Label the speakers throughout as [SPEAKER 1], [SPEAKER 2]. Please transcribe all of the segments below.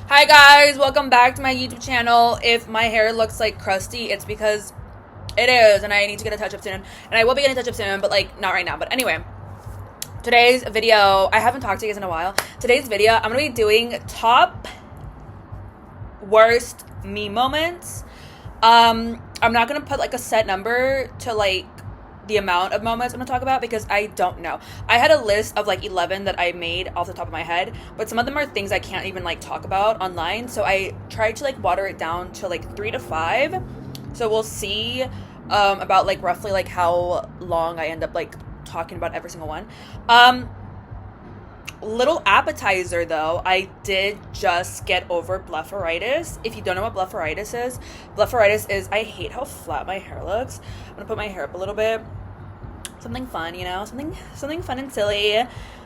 [SPEAKER 1] Hi guys, welcome back to my YouTube channel. If my hair looks like crusty, it's because it is, and I need to get a touch-up soon. And I will be getting a touch-up soon, but like not right now. But anyway, today's video, I haven't talked to you guys in a while. Today's video, I'm gonna be doing top worst me moments. I'm not gonna put like a set number to like the amount of moments I'm gonna talk about because I don't know. I had a list of like 11 that I made off the top of my head, but some of them are things I can't even like talk about online, so I tried to like water it down to like 3 to 5. So we'll see about like roughly like how long I end up like talking about every single one. Little appetizer though, I did just get over blepharitis. If you don't know what blepharitis is I hate how flat my hair looks. I'm gonna put my hair up a little bit. Something fun, you know, something fun and silly.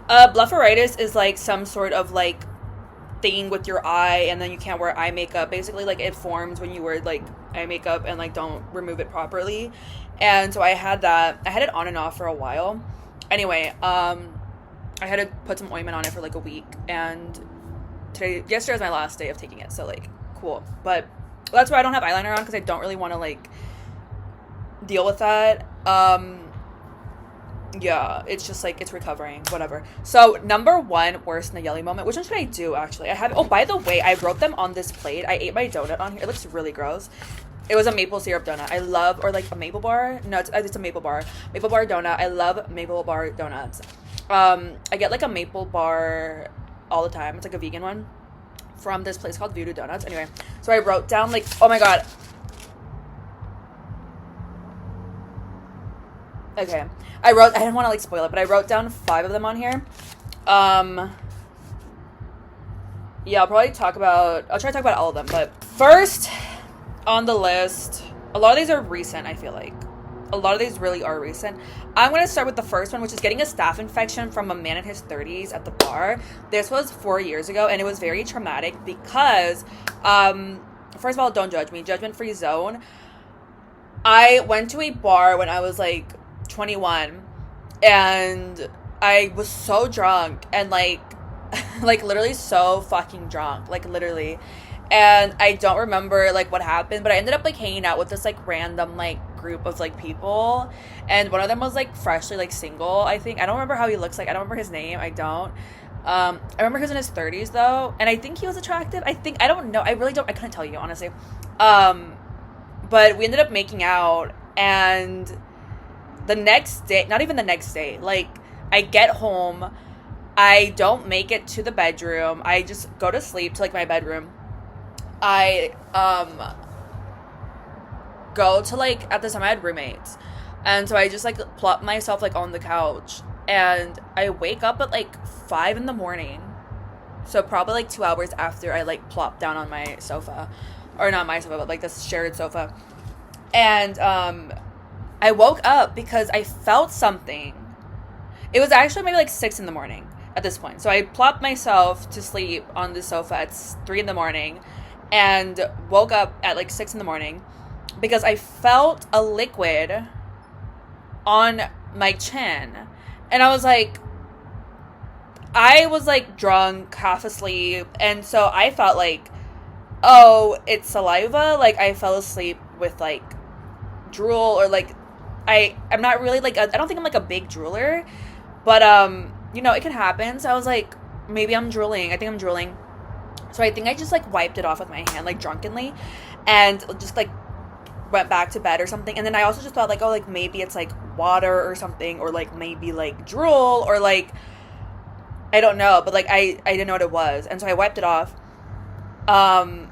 [SPEAKER 1] Blepharitis is like some sort of like thing with your eye, and then you can't wear eye makeup. Basically, like it forms when you wear like eye makeup and like don't remove it properly. And so I had that. I had it on and off for a while. Anyway, I had to put some ointment on it for like a week, and yesterday was my last day of taking it, so like cool. But that's why I don't have eyeliner on, because I don't really want to like deal with that. Yeah, it's just like it's recovering, whatever. So number one worst Nayeli moment. Which one should I do actually? I have, oh, by the way, I wrote them on this plate. I ate my donut on here. It looks really gross. It was a maple syrup donut. I love, or like a maple bar. No, it's a maple bar donut. I love maple bar donuts. I get like a maple bar all the time. It's like a vegan one from this place called Voodoo Donuts. Anyway, so I wrote down like, oh my god. Okay, I didn't want to like spoil it, but I wrote down 5 of them on here. Yeah, I'll try to talk about all of them, but first on the list, a lot of these are recent, I feel like. A lot of these really are recent. I'm going to start with the first one, which is getting a staph infection from a man in his 30s at the bar. This was 4 years ago, and it was very traumatic because, first of all, don't judge me. Judgment-free zone. I went to a bar when I was, like, 21, and I was so drunk, and, like, like, literally so fucking drunk. Like, literally. And I don't remember, like, what happened, but I ended up, like, hanging out with this, like, random, like, group of, like, people, and one of them was, like, freshly, like, single, I think. I don't remember how he looks like. I don't remember his name. I don't. I remember he was in his 30s, though, and I think he was attractive. I don't know. I couldn't tell you, honestly. But we ended up making out, and the next day, not even the next day, like, I get home, I don't make it to the bedroom, I just go to sleep to, like, my bedroom. I go to, like, at the time I had roommates, and so I just, like, plop myself, like, on the couch, and I wake up at, like, 5 in the morning, so probably, like, 2 hours after I, like, plop down on my sofa, or not my sofa, but, like, this shared sofa, and, I woke up because I felt something. It was actually maybe, like, 6 in the morning at this point, so I plopped myself to sleep on the sofa at 3 in the morning, and woke up at like 6 in the morning because I felt a liquid on my chin. And I was like drunk, half asleep, and so I thought like, oh, it's saliva. Like, I fell asleep with like drool, or like I'm not really like I don't think I'm like a big drooler, but you know, it can happen. So I was like, maybe I'm drooling. I think I'm drooling. So I think I just, like, wiped it off with my hand, like, drunkenly, and just, like, went back to bed or something. And then I also just thought, like, oh, like, maybe it's, like, water or something, or, like, maybe, like, drool, or, like, I don't know. But, like, I didn't know what it was. And so I wiped it off. And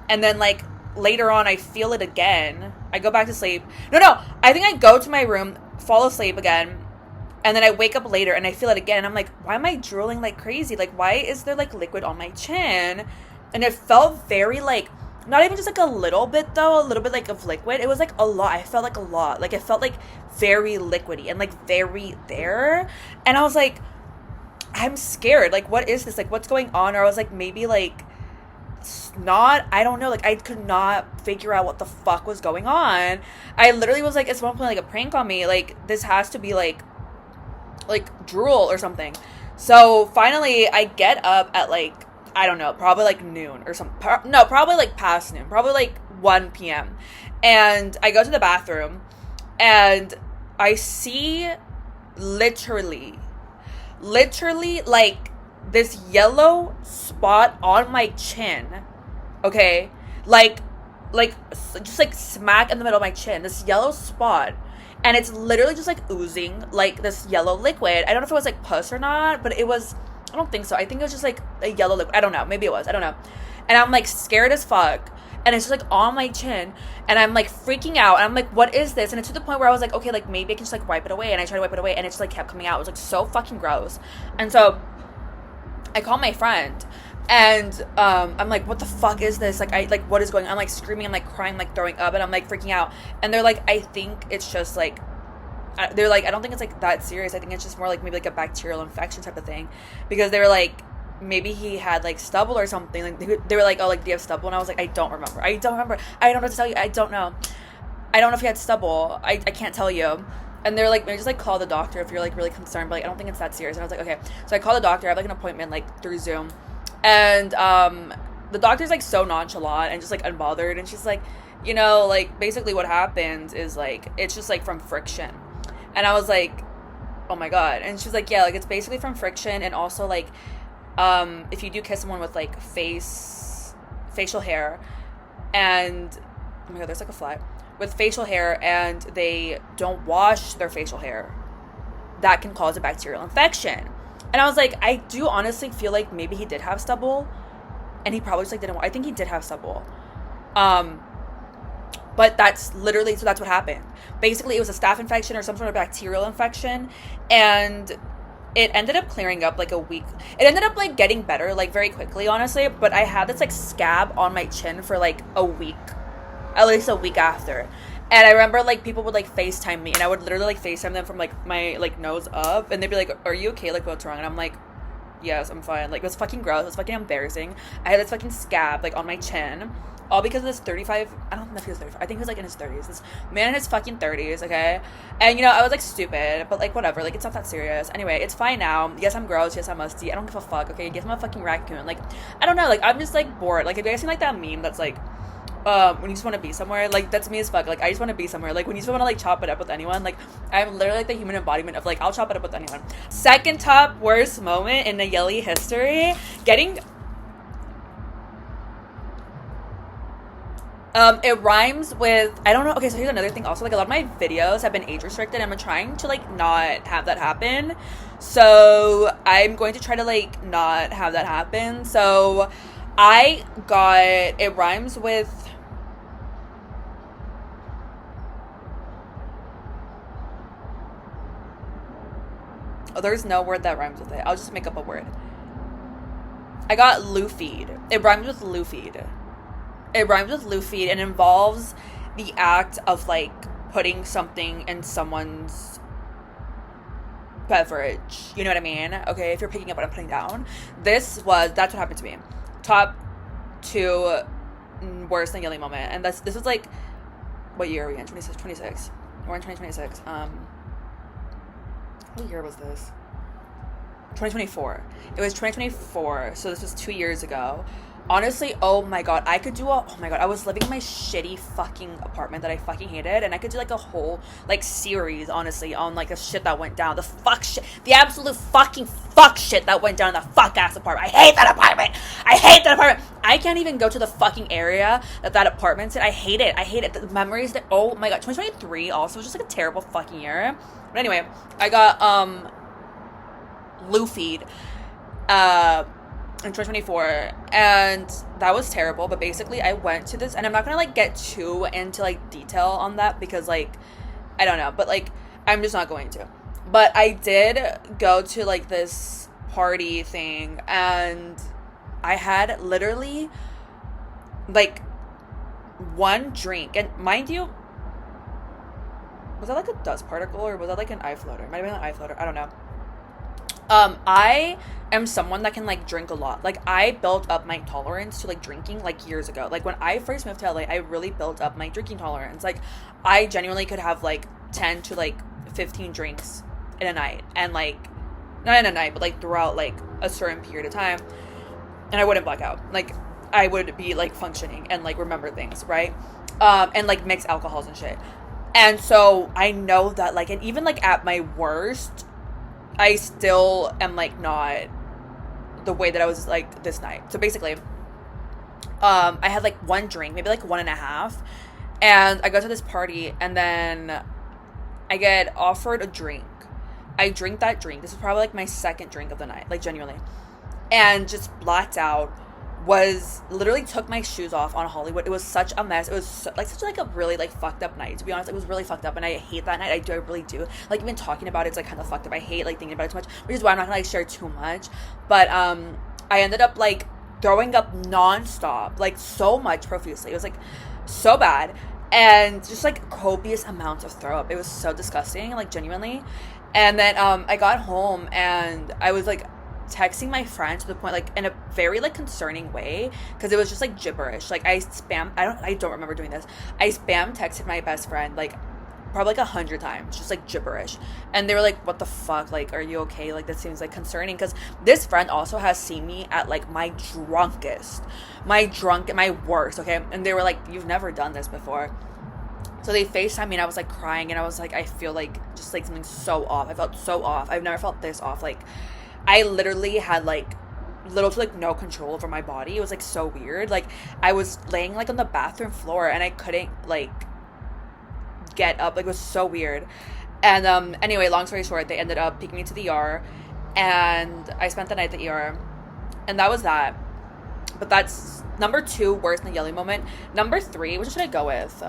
[SPEAKER 1] then, like, later on, I feel it again. I go back to sleep. No. I think I go to my room, fall asleep again, and then I wake up later and I feel it again. And I'm like, why am I drooling like crazy? Like, why is there, like, liquid on my chin? And it felt very, like, not even just, like, a little bit, though. A little bit, like, of liquid. It was, like, a lot. I felt, like, a lot. Like, it felt, like, very liquidy and, like, very there. And I was, like, I'm scared. Like, what is this? Like, what's going on? Or I was, like, maybe, like, snot? I don't know. Like, I could not figure out what the fuck was going on. I literally was, like, at one point, like, a prank on me. Like, this has to be, like drool or something. So finally I get up at like I don't know, probably like noon or something. No, probably like past noon, probably like 1 p.m. And I go to the bathroom and I see literally like this yellow spot on my chin. Okay? Like just like smack in the middle of my chin. This yellow spot. And it's literally just like oozing like this yellow liquid. I don't know if it was like pus or not, but it was, I don't think so. I think it was just like a yellow liquid. I don't know. Maybe it was. I don't know. And I'm like scared as fuck. And it's just like on my chin. And I'm like freaking out. And I'm like, what is this? And it's to the point where I was like, okay, like maybe I can just like wipe it away. And I tried to wipe it away. And it just like kept coming out. It was like so fucking gross. And so I called my friend. And I'm like, what the fuck is this? Like, what is going on? I'm like screaming, I'm like crying, like throwing up, and I'm like freaking out. And they're like, I think it's just like, they're like, I don't think it's like that serious. I think it's just more like maybe like a bacterial infection type of thing. Because they were like, maybe he had like stubble or something. Like they were like, oh, like do you have stubble? And I was like, I don't remember. I don't know what to tell you. I don't know if he had stubble. I can't tell you. And they're like, maybe just like call the doctor if you're like really concerned. But like, I don't think it's that serious. And I was like, okay. So I called the doctor. I have like an appointment like through Zoom. And the doctor's like so nonchalant and just like unbothered, and she's like, you know, like basically what happens is like it's just like from friction. And I was like, oh my god. And she's like, yeah, like it's basically from friction, and also like if you do kiss someone with like facial hair, and oh my god, there's like a fly with facial hair, and they don't wash their facial hair, that can cause a bacterial infection. And I was like, I do honestly feel like maybe he did have stubble, and he probably just like didn't. I think he did have stubble, but that's literally, so that's what happened. Basically, it was a staph infection or some sort of bacterial infection, and it ended up clearing up like a week. It ended up like getting better like very quickly, honestly. But I had this like scab on my chin for like a week, at least a week after. And I remember, like, people would, like, FaceTime me, and I would literally, like, FaceTime them from, like, my, like, nose up, and they'd be like, are you okay? Like, what's wrong? And I'm like, yes, I'm fine. Like, it was fucking gross. It was fucking embarrassing. I had this fucking scab, like, on my chin, all because of this 35, I don't know if he was 35, I think he was, like, in his 30s. This man in his fucking 30s, okay? And, you know, I was, like, stupid, but, like, whatever. Like, it's not that serious. Anyway, it's fine now. Yes, I'm gross. Yes, I'm musty. I don't give a fuck, okay? Yes, I'm a fucking raccoon. Like, I don't know. Like, I'm just, like, bored. Like, have you guys seen, like, that meme that's, like, when you just want to be somewhere, like, that's me as fuck. Like, I just want to be somewhere. Like, when you just want to, like, chop it up with anyone, like, I'm literally, like, the human embodiment of, like, I'll chop it up with anyone. Second top worst moment in Nayeli history, getting, it rhymes with, I don't know, okay, so here's another thing also, like, a lot of my videos have been age restricted, and I'm trying to, like, not have that happen, so I'm going to try to, like, not have that happen. So I got, it rhymes with, oh, there's no word that rhymes with it. I'll just make up a word. I got loofied. It rhymes with loofied. It rhymes with loofied and involves the act of, like, putting something in someone's beverage. You know what I mean? Okay, if you're picking up what I'm putting down. That's what happened to me. Top 2 worst Nayeli moment. And this was, like, what year are we in? 26. We're in 2026. What year was this? 2024. It was 2024, so this was 2 years ago. Honestly, oh my god, I was living in my shitty fucking apartment that I fucking hated, and I could do, like, a whole, like, series, honestly, on, like, the shit that went down. The absolute fucking fuck shit that went down in that fuck-ass apartment. I hate that apartment! I can't even go to the fucking area that apartment's in. I hate it. The memories that, oh my god, 2023 also was just, like, a terrible fucking year. But anyway, I got, loofied, in 2024, and that was terrible. But basically I went to this, and I'm not gonna, like, get too into, like, detail on that because, like, I don't know, but, like, I'm just not going to. But I did go to, like, this party thing, and I had literally, like, one drink, and mind you, was that, like, a dust particle, or was that, like, an eye floater? It might have been an eye floater, I don't know. I am someone that can, like, drink a lot. Like, I built up my tolerance to, like, drinking, like, years ago. Like, when I first moved to LA, I really built up my drinking tolerance. Like, I genuinely could have, like, 10 to, like, 15 drinks in a night. And, like, not in a night, but, like, throughout, like, a certain period of time. and I wouldn't black out. Like, I would be, like, functioning and, like, remember things, right? And, like, mix alcohols and shit. And so I know that, like, and even, like, at my worst, I still am, like, not the way that I was, like, this night. So basically, I had, like, one drink, maybe, like, one and a half. And I go to this party, and then I get offered a drink. I drink that drink. This is probably, like, my second drink of the night, like, genuinely. And just blacked out. Literally took my shoes off on Hollywood. It was such a mess. It was such like a really like fucked up night, to be honest. It was really fucked up, and I hate that night. I really do. Like, even talking about it's like kind of fucked up. I hate like thinking about it too much, which is why I'm not gonna like share too much. But I ended up like throwing up nonstop, like so much profusely. It was like so bad, and just like copious amounts of throw up. It was so disgusting, like genuinely. And then I got home, and I was like texting my friend to the point, like, in a very like concerning way, because it was just like gibberish. Like, I don't remember doing this. I spam texted my best friend like probably like 100 times, just like gibberish, and they were like, what the fuck, like, are you okay? Like, this seems like concerning, because this friend also has seen me at like my worst, okay? And they were like, you've never done this before. So they FaceTimed me, and I was like crying, and I was like, I feel like just like something so off. I felt so off. I've never felt this off. Like, I literally had like little to like no control over my body. It was like so weird. Like, I was laying like on the bathroom floor, and I couldn't like get up. Like, it was so weird. And anyway, long story short, they ended up taking me to the ER, and I spent the night at the ER, and that was that. But that's number 2 worst Nayeli moment. Number 3, which should I go with?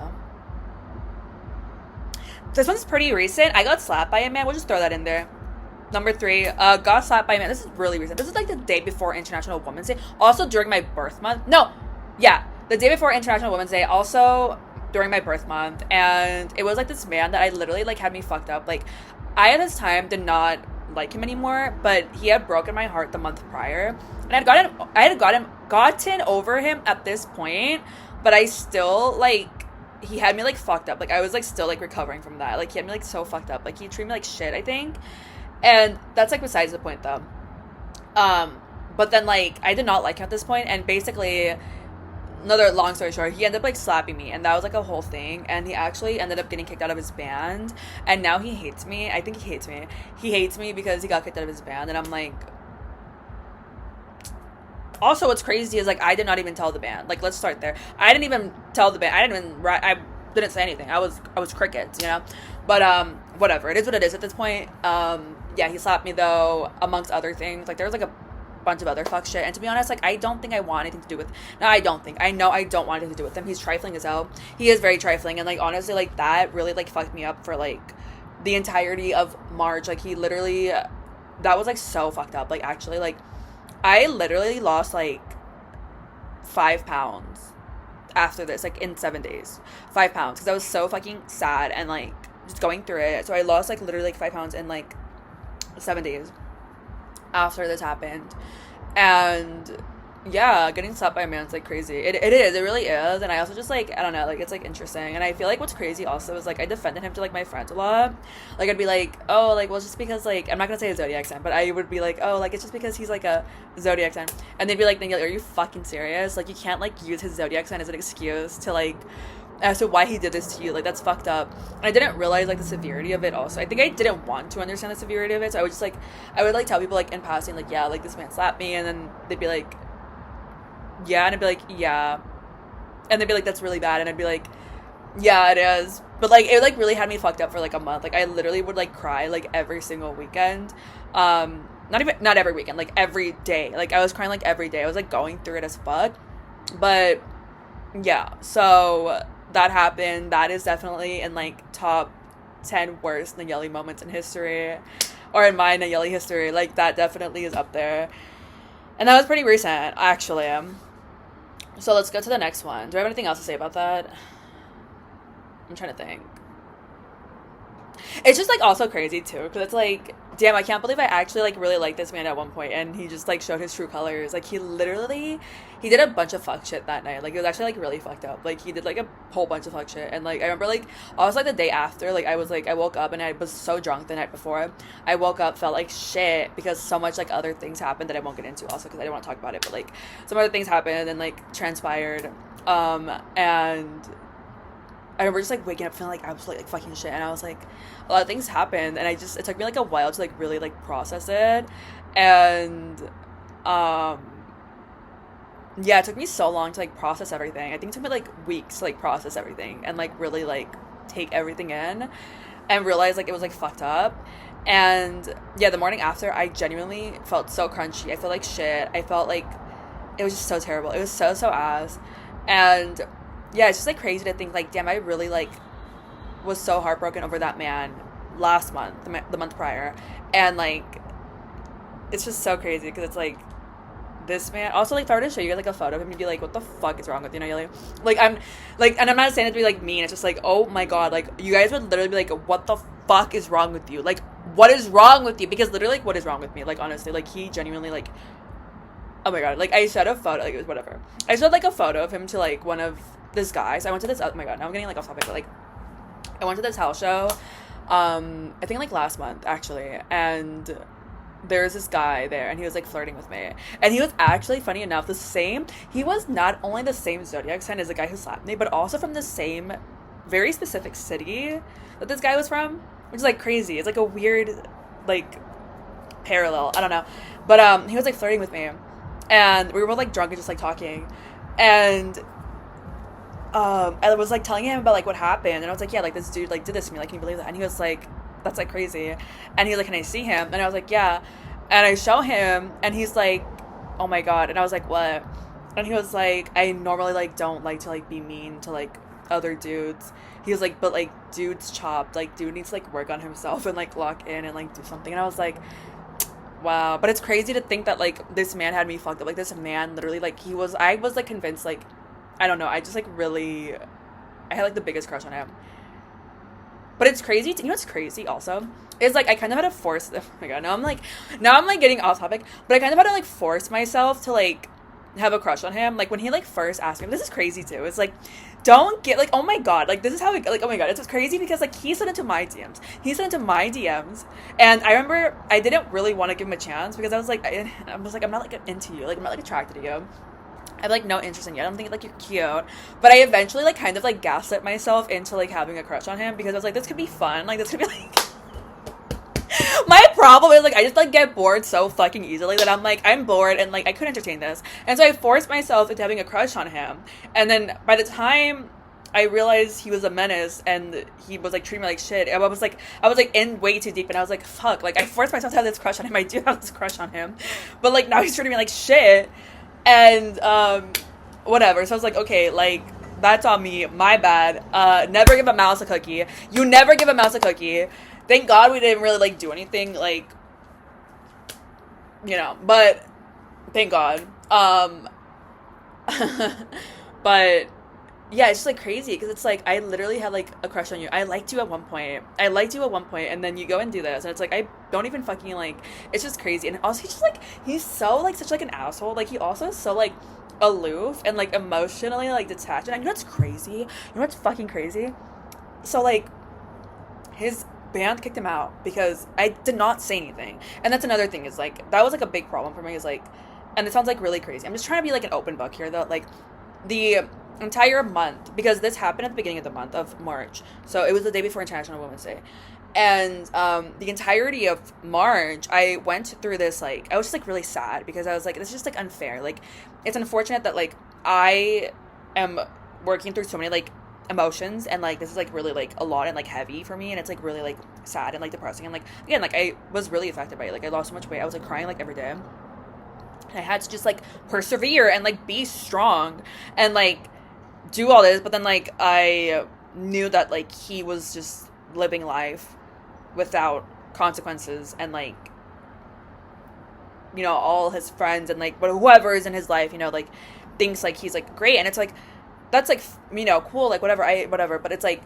[SPEAKER 1] This one's pretty recent. I got slapped by a man. We'll just throw that in there. Number 3, got slapped by a man. This is really recent. This is like the day before International Women's Day. Also during my birth month. No, yeah, the day before International Women's Day. Also during my birth month. And it was like this man that I literally like had me fucked up. Like, I at this time did not like him anymore, but he had broken my heart the month prior. And I had gotten over him at this point, but I still like, he had me like fucked up. Like, I was like still like recovering from that. Like, he had me like so fucked up. Like, he treated me like shit, I think. And that's like besides the point though. But then like I did not like him at this point, and basically, another long story short, he ended up like slapping me, and that was like a whole thing. And he actually ended up getting kicked out of his band, and now he hates me. I think he hates me. He hates me because he got kicked out of his band, and I'm like, also what's crazy is like I did not even tell the band. Like, let's start there. I didn't even tell the band. I didn't say anything. I was crickets, you know. But whatever. It is what it is at this point. Yeah, he slapped me though, amongst other things. Like, there was like a bunch of other fuck shit, and to be honest, like, I don't think I want anything to do with, no, I don't think, I know I don't want anything to do with him. He's trifling as hell. He is very trifling, and like honestly, like, that really like fucked me up for like the entirety of March. Like, he literally, that was like so fucked up. Like, actually, like, I literally lost like 5 pounds after this, like in 7 days. 5 pounds, because I was so fucking sad and like just going through it. So I lost like literally like 5 pounds in like 7 days after this happened. And yeah, getting slapped by a man's like crazy. It really is. And I also just like, I don't know, like, it's like interesting. And I feel like what's crazy also is like I defended him to like my friends a lot. Like, I'd be like, oh, like, well, just because like, I'm not gonna say a zodiac sign, but I would be like, oh, like, it's just because he's like a zodiac sign. And they'd be like, Nayeli, are you fucking serious? Like, you can't like use his zodiac sign as an excuse to like, as to why he did this to you. Like, that's fucked up. And I didn't realize like the severity of it also. I think I didn't want to understand the severity of it, so I would just like, I would like tell people like in passing, like, yeah, like, this man slapped me, and then they'd be like, yeah, and I'd be like, yeah, and they'd be like, that's really bad, and I'd be like, yeah, it is. But like, it like really had me fucked up for like a month. Like, I literally would like cry like every single weekend. Not every weekend, like every day. Like, I was crying like every day. I was like going through it as fuck. But yeah, so that happened. That is definitely in like top 10 worst Nayeli moments in history, or in my Nayeli history. Like, that definitely is up there, and that was pretty recent, actually. So let's go to the next one. Do I have anything else to say about that? I'm trying to think. It's just like also crazy too, because it's like Damn, I can't believe I actually like really liked this man at one point, and he just like showed his true colors. Like he literally, he did a bunch of fuck shit that night. Like it was actually like really fucked up. Like he did like a whole bunch of fuck shit, and like I remember like I was like the day after, like I woke up and I was so drunk the night before. I woke up, felt like shit because so much like other things happened that I won't get into also because I didn't want to talk about it. But like some other things happened and like transpired, and I remember just like waking up feeling like absolutely like fucking shit, and I was like, a lot of things happened, and it took me like a while to like really like process it, and um, yeah, it took me so long to like process everything. I think it took me like weeks to like process everything and like really like take everything in, and realize like it was like fucked up, and yeah, the morning after, I genuinely felt so crunchy. I felt like shit. I felt like it was just so terrible. It was so ass, and yeah, it's just like crazy to think like, damn, I really like was so heartbroken over that man last month, the month prior, and like it's just so crazy because it's like this man. Also, like if I were to show you like a photo of him, you'd be like, what the fuck is wrong with you? You know, you're like I'm like, and I'm not saying it to be like mean. It's just like, oh my god, like you guys would literally be like, what the fuck is wrong with you? Like what is wrong with you? Because literally, like what is wrong with me? Like honestly, like he genuinely like. Oh my god, like I showed a photo, like it was whatever. I showed like a photo of him to like one of this guys. I went to this, oh my god, now I'm getting like off topic, but like I went to this house show, I think like last month actually, and there's this guy there and he was like flirting with me. And he was actually, funny enough, he was not only the same zodiac sign as the guy who slapped me, but also from the same very specific city that this guy was from, which is like crazy. It's like a weird like parallel. I don't know. But he was like flirting with me. And we were like drunk and just like talking, and I was like telling him about like what happened, and I was like, yeah, like this dude like did this to me, like can you believe that? And he was like, that's like crazy. And he was like, can I see him? And I was like, yeah. And I show him, and he's like, oh my god. And I was like, what? And he was like, I normally like don't like to like be mean to like other dudes. He was like, but like dude's chopped, like dude needs to like work on himself and like lock in and like do something. And I was like, wow. But it's crazy to think that like this man had me fucked up. Like this man literally like I was like convinced, like I don't know, I just like really, I had like the biggest crush on him. But it's crazy you know what's crazy also is like I kind of had to force, oh my god, now I'm like getting off topic, but I kind of had to like force myself to like have a crush on him. Like when he like first asked me, this is crazy too, it's like, don't get like, oh my god, like this is how it, like oh my god, it's crazy because like he slid into my DMs, and I remember I didn't really want to give him a chance because I was like I'm not like into you, like I'm not like attracted to you, I have like no interest in you, I don't think like you're cute. But I eventually like kind of like gaslit myself into like having a crush on him because I was like, this could be fun, like this could be like my problem is like I just like get bored so fucking easily that I'm bored and like I could entertain this, and so I forced myself into having a crush on him. And then by the time I realized he was a menace and he was like treating me like shit, I was like in way too deep, and I was like, fuck, like I forced myself to have this crush on him. I do have this crush on him, but like now he's treating me like shit, and whatever. So I was like, okay, like that's on me, my bad. Never give a mouse a cookie. You never give a mouse a cookie. Thank God we didn't really, like, do anything, like, you know, but thank God. But, yeah, it's just, like, crazy, because it's, like, I literally had, like, a crush on you. I liked you at one point, and then you go and do this, and it's, like, I don't even fucking, like, it's just crazy. And also, he's just, like, he's so, like, such, like, an asshole. Like, he also is so, like, aloof and, like, emotionally, like, detached. And you know what's crazy? You know what's fucking crazy? So, like, his band kicked him out because I did not say anything. And that's another thing, is like that was like a big problem for me, is like, and it sounds like really crazy, I'm just trying to be like an open book here though, like the entire month, because this happened at the beginning of the month of March, so it was the day before International Women's Day, and the entirety of March I went through this, like I was just like really sad because I was like, this is just like unfair, like it's unfortunate that like I am working through so many like emotions, and like this is like really like a lot and like heavy for me, and it's like really like sad and like depressing, and like again, like I was really affected by it, like I lost so much weight, I was like crying like every day, and I had to just like persevere and like be strong and like do all this. But then like I knew that like he was just living life without consequences, and like, you know, all his friends and like whoever is in his life, you know, like thinks like he's like great, and it's like that's like, you know, cool, like whatever, but it's like,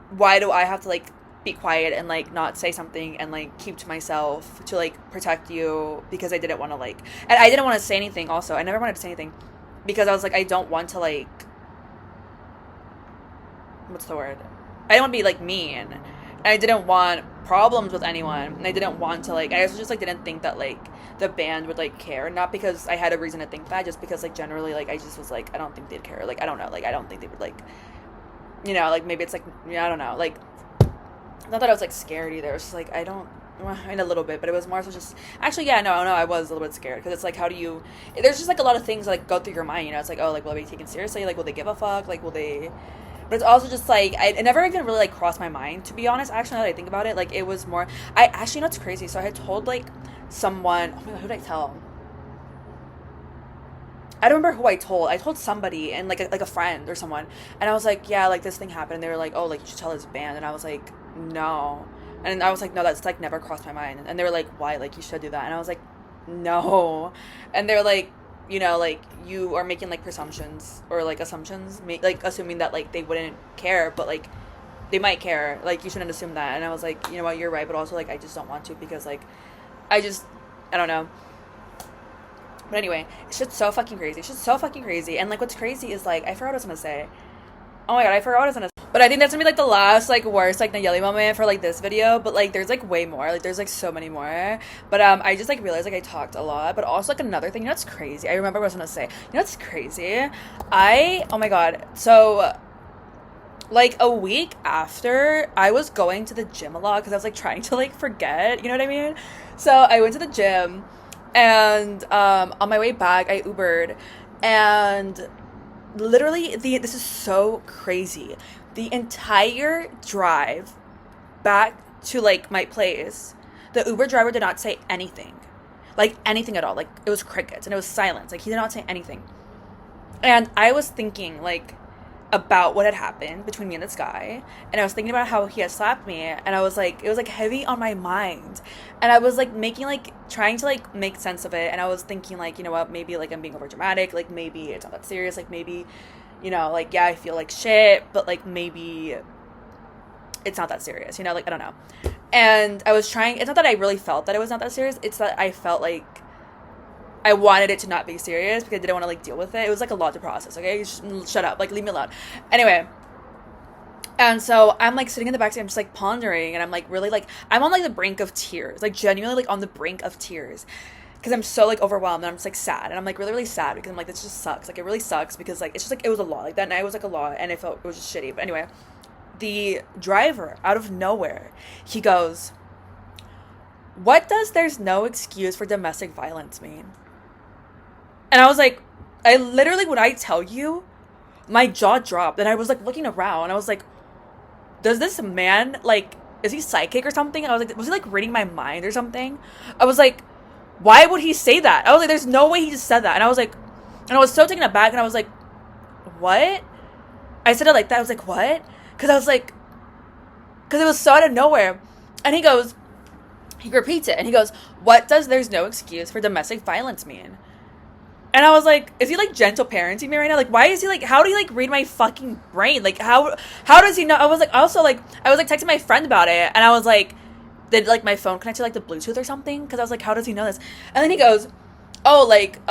[SPEAKER 1] why do I have to like be quiet and like not say something and like keep to myself to like protect you because I didn't want to like, and I didn't want to say anything also. I never wanted to say anything because I was like, I don't want to like, what's the word? I didn't want to be like mean. And I didn't want problems with anyone. And I didn't want to like, I just like didn't think that like the band would like care. Not because I had a reason to think that, just because like generally like I just was like, I don't think they'd care. Like, I don't know. Like, I don't think they would like, you know, like maybe it's like, yeah, I don't know. Like, not that I was like scared either. It was just like, I don't, well, in a little bit, but it was more so just, actually, yeah, no, I was a little bit scared because it's like, how do you, there's just like a lot of things that, like go through your mind, you know, it's like, oh, like will they be taken seriously? Like, will they give a fuck? Like, will they, but it's also just like, it never even really like crossed my mind, to be honest. Actually, now that I think about it, like it was more, I actually, you know, it's crazy. So I had told like someone, oh my god, who did I tell? I don't remember who I told. I told somebody and like a friend or someone, and I was like, yeah, like this thing happened. And they were like, oh, like you should tell his band. And I was like, no. And I was like, no, that's like never crossed my mind. And they were like, why? Like you should do that. And I was like, no. And they're like, you know, like you are making like presumptions or like assumptions, like assuming that like they wouldn't care, but like they might care. Like you shouldn't assume that. And I was like, you know what, you're right, but also like I just don't want to because like I don't know. But anyway, it's just so fucking crazy. It's just so fucking crazy. And like what's crazy is like I forgot what I was gonna say. Oh my god, I forgot what I was gonna say. But I think that's gonna be like the last like worst like Nayeli moment for like this video. But like there's like way more. Like there's like so many more. But I just like realized like I talked a lot. But also like another thing, you know what's crazy? I remember what I was gonna say. You know what's crazy? Oh my god. So like a week after, I was going to the gym a lot because I was like trying to like forget, you know what I mean? So I went to the gym and on my way back I Ubered, and literally this is so crazy. The entire drive back to like my place, the Uber driver did not say anything. Like anything at all. Like it was crickets and it was silence. Like he did not say anything. And I was thinking like about what had happened between me and this guy, and I was thinking about how he had slapped me, and I was like, it was like heavy on my mind, and I was like making like trying to like make sense of it, and I was thinking like, you know what, maybe like I'm being over dramatic, like maybe it's not that serious, like maybe, you know, like yeah, I feel like shit, but like maybe it's not that serious, you know, like I don't know. And I was trying, it's not that I really felt that it was not that serious, it's that I felt like I wanted it to not be serious because I didn't want to like deal with it. It was like a lot to process. Okay, just shut up, like leave me alone. Anyway, and so I'm like sitting in the backseat, I'm just like pondering, and I'm like really like I'm on like the brink of tears, like genuinely like on the brink of tears, because I'm so like overwhelmed, and I'm just like sad, and I'm like really sad because I'm like this just sucks, like it really sucks because like it's just like it was a lot, like that night was like a lot, and it was just shitty. But anyway, the driver out of nowhere, he goes, "What does 'there's no excuse for domestic violence' mean?" And I was like, I literally, when I tell you, my jaw dropped. And I was like looking around. And I was like, does this man, like, is he psychic or something? And I was like, was he like reading my mind or something? I was like, why would he say that? I was like, there's no way he just said that. And I was like, and I was so taken aback. And I was like, what? I said it like that. I was like, what? Because I was like, because it was so out of nowhere. And he repeats it. And he goes, what does "there's no excuse for domestic violence" mean? And I was like, is he like gentle parenting me right now? Like, why is he like, how do you like read my fucking brain? Like, how does he know? I was like, also like, I was like texting my friend about it, and I was like, did like my phone connect to like the Bluetooth or something? Because I was like, how does he know this? And then he goes, oh, like,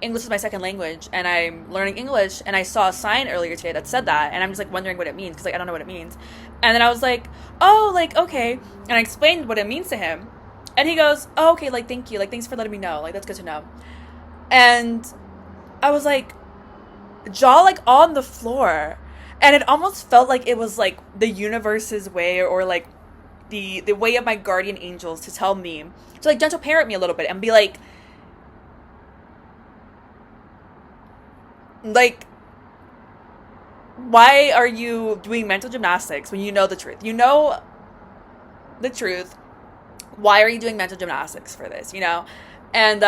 [SPEAKER 1] English is my second language, and I'm learning English, and I saw a sign earlier today that said that, and I'm just like wondering what it means, because like I don't know what it means. And then I was like, oh, like, okay, and I explained what it means to him, and he goes, oh, okay, like, thank you, like, thanks for letting me know, like, that's good to know. And I was like, jaw like on the floor, and it almost felt like it was like the universe's way, or like the way of my guardian angels to tell me to like gentle parent me a little bit and be like, why are you doing mental gymnastics when you know the truth? You know the truth. Why are you doing mental gymnastics for this? You know? And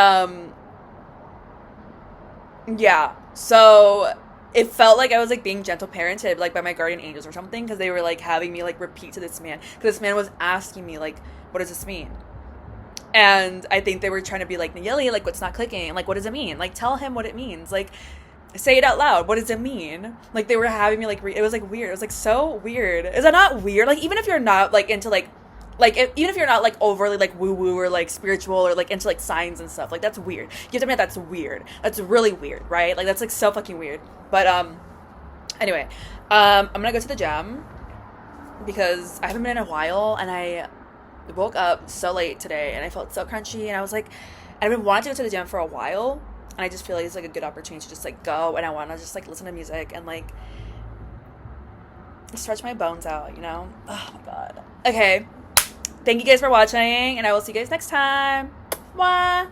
[SPEAKER 1] yeah, so it felt like I was like being gentle parented like by my guardian angels or something, because they were like having me like repeat to this man, because this man was asking me like, what does this mean? And I think they were trying to be like, Nayeli, like what's not clicking, like what does it mean, like tell him what it means, like Say it out loud. What does it mean? Like they were having me like it was like weird. It was like so weird. Is that not weird? Like even if you're not like into like even if you're not like overly like woo woo or like spiritual or like into like signs and stuff, like that's weird. You have to admit that's weird. That's really weird, right? Like that's like so fucking weird. But anyway, I'm gonna go to the gym because I haven't been in a while, and I woke up so late today and I felt so crunchy, and I was like, I've been wanting to go to the gym for a while, and I just feel like it's like a good opportunity to just like go, and I want to just like listen to music and like stretch my bones out, you know? Oh my god. Okay. Thank you guys for watching, and I will see you guys next time. Mwah!